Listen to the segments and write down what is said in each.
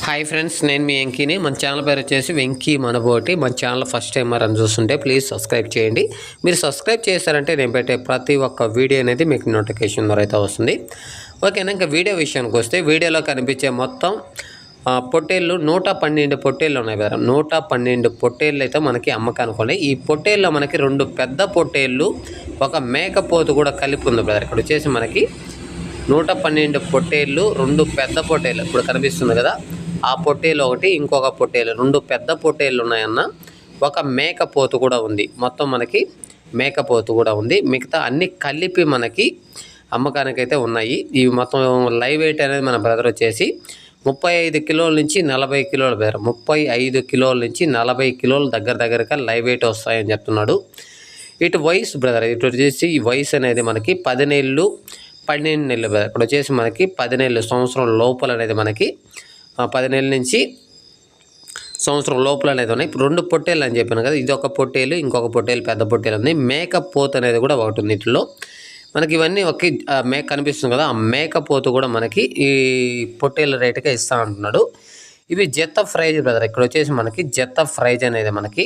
Hi friends, నేను మీ వెంకీని. మన channel పేరు వచ్చేసి వెంకీ మనబోటి. మన ఛానల్ ఫస్ట్ టైం అని చూస్తుంటే ప్లీజ్ సబ్స్క్రైబ్ చేయండి. మీరు సబ్స్క్రైబ్ చేశారంటే నేను పెట్టే ప్రతి ఒక్క వీడియో అనేది మీకు నోటిఫికేషన్ ద్వారా అయితే వస్తుంది. ఓకేనా? ఇంకా వీడియో విషయానికి వస్తే వీడియోలో కనిపించే మొత్తం పొట్టేళ్ళు 112 పొట్టేళ్ళు ఉన్నాయి కదా. 112 పొట్టేళ్ళు అయితే మనకి అమ్మకానికి ఉన్నాయి. ఈ పొట్టేళ్ళలో మనకి 2 పెద్ద పొట్టేళ్ళు, ఒక మేకపోతు కూడా కలిపి ఉంది బ్రదర్. ఇక్కడ వచ్చేసి మనకి 112 పొట్టేళ్ళు, 2 పెద్ద పొట్టేళ్ళు ఇప్పుడు కనిపిస్తుంది కదా. ఆ పొట్టేలు ఒకటి, ఇంకొక పొట్టేలు, 2 పెద్ద పొట్టేళ్ళు ఉన్నాయన్న. ఒక మేకపోతు కూడా ఉంది. మొత్తం మనకి మేకపోతు కూడా ఉంది. మిగతా అన్ని కలిపి మనకి అమ్మకానికైతే ఉన్నాయి. ఇవి మొత్తం లైవ్ వెయిట్ అనేది మన బ్రదర్ వచ్చేసి 35 కిలోల నుంచి 40 కిలోలు బ్రదర్. 35 కిలోల నుంచి 40 కిలోలు దగ్గరగా లైవ్ వెయిట్ వస్తాయని చెప్తున్నాడు. ఇటు వయసు బ్రదర్, ఇటు వచ్చేసి ఈ వయసు అనేది మనకి 10 నెలలు 12 నెలలు బ్రదర్. ఇక్కడ వచ్చేసి మనకి 10 నెలలు, సంవత్సరం లోపల అనేది మనకి 10 నెలల నుంచి సంవత్సరం లోపల అనేది ఉన్నాయి. ఇప్పుడు 2 పొట్టేళ్ళు అని చెప్పాను కదా. ఇది ఒక పొట్టేలు, ఇంకొక పొట్టేలు పెద్ద పొట్టేలు ఉంది. మేకపోతు అనేది కూడా ఒకటి ఉంది. వీటిలో మనకి ఇవన్నీ ఒకే మేక కనిపిస్తుంది కదా. ఆ మేకపోతు కూడా మనకి ఈ పొట్టేళ్ళ రేటుగా ఇస్తా అంటున్నాడు. ఇవి జత ప్రైజ్ బ్రదర్. ఇక్కడ వచ్చేసి మనకి జత ప్రైజ్ అనేది మనకి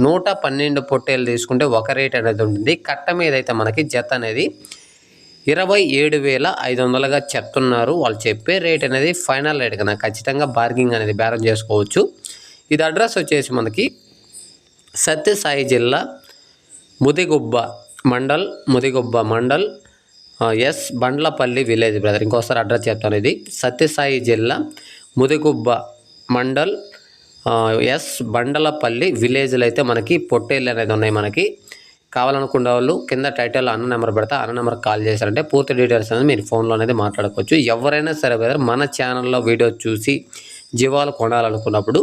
112 పొట్టేళ్ళు తీసుకుంటే ఒక రేట్ అనేది ఉంటుంది. కట్ట మీద అయితే మనకి జత అనేది 27,500గా చెప్తున్నారు. వాళ్ళు చెప్పే రేట్ అనేది ఫైనల్ రేట్ కదా. ఖచ్చితంగా బార్గింగ్ అనేది బేరం చేసుకోవచ్చు. ఇది అడ్రస్ వచ్చేసి మనకి సత్యసాయి జిల్లా Mudigubba mandal S Bandlapalli village brother. ఇంకోసారి అడ్రస్ చెప్తాను. ఇది సత్యసాయి జిల్లా ముదిగుబ్బ మండల్ ఎస్ బండ్లపల్లి విలేజ్లో అయితే మనకి పొట్టేళ్ళు అనేది ఉన్నాయి. మనకి కావాలనుకున్న వాళ్ళు కింద టైటిల్లో అన్న నెంబర్ పెడతా, అన్న నెంబర్ కాల్ చేశారంటే పూర్తి డీటెయిల్స్ అనేది మీరు ఫోన్లో అనేది మాట్లాడుకోవచ్చు. ఎవరైనా సరే బ్రదర్ మన ఛానల్లో వీడియో చూసి జీవాలు కొనాలనుకున్నప్పుడు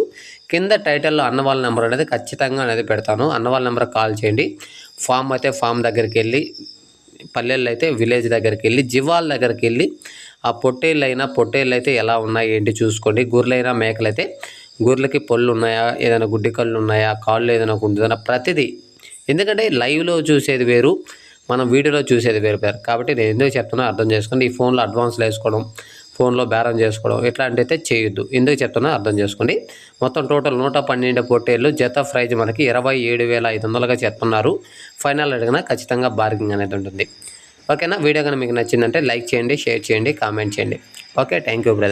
కింద టైటిల్లో అన్న వాళ్ళ నెంబర్ అనేది ఖచ్చితంగా అనేది పెడతాను. అన్న వాళ్ళ నెంబర్ కాల్ చేయండి. ఫామ్ అయితే ఫామ్ దగ్గరికి వెళ్ళి, పల్లెల్లో అయితే విలేజ్ దగ్గరికి వెళ్ళి, జీవాల దగ్గరికి వెళ్ళి ఆ పొట్టేళ్ళు అయితే ఎలా ఉన్నాయి ఏంటి చూసుకోండి. గొర్రెలైనా మేకలైతే గొర్రెలకి పళ్ళు ఉన్నాయా, ఏదైనా గుడ్డి కళ్ళు ఉన్నాయా, కాళ్ళు ఏదైనా ఉంటుందా, ప్రతిదీ. ఎందుకంటే లైవ్లో చూసేది వేరు, మనం వీడియోలో చూసేది వేరు పేరు. కాబట్టి నేను ఎందుకు చెప్తున్నా అర్థం చేసుకోండి. ఈ ఫోన్లో అడ్వాన్స్లో వేసుకోవడం, ఫోన్లో బేరం చేసుకోవడం ఇట్లాంటివి అయితే చేయొద్దు. ఎందుకు చెప్తున్నా అర్థం చేసుకోండి. మొత్తం టోటల్ 112 పొట్టేళ్ళు జత ప్రైజ్ మనకి 27,500గా చెప్తున్నారు. ఫైనల్ అడిగినా ఖచ్చితంగా బార్గింగ్ అనేది ఉంటుంది. ఓకేనా? వీడియో కానీ మీకు నచ్చిందంటే లైక్ చేయండి, షేర్ చేయండి, కామెంట్ చేయండి. Okay, thank you brother.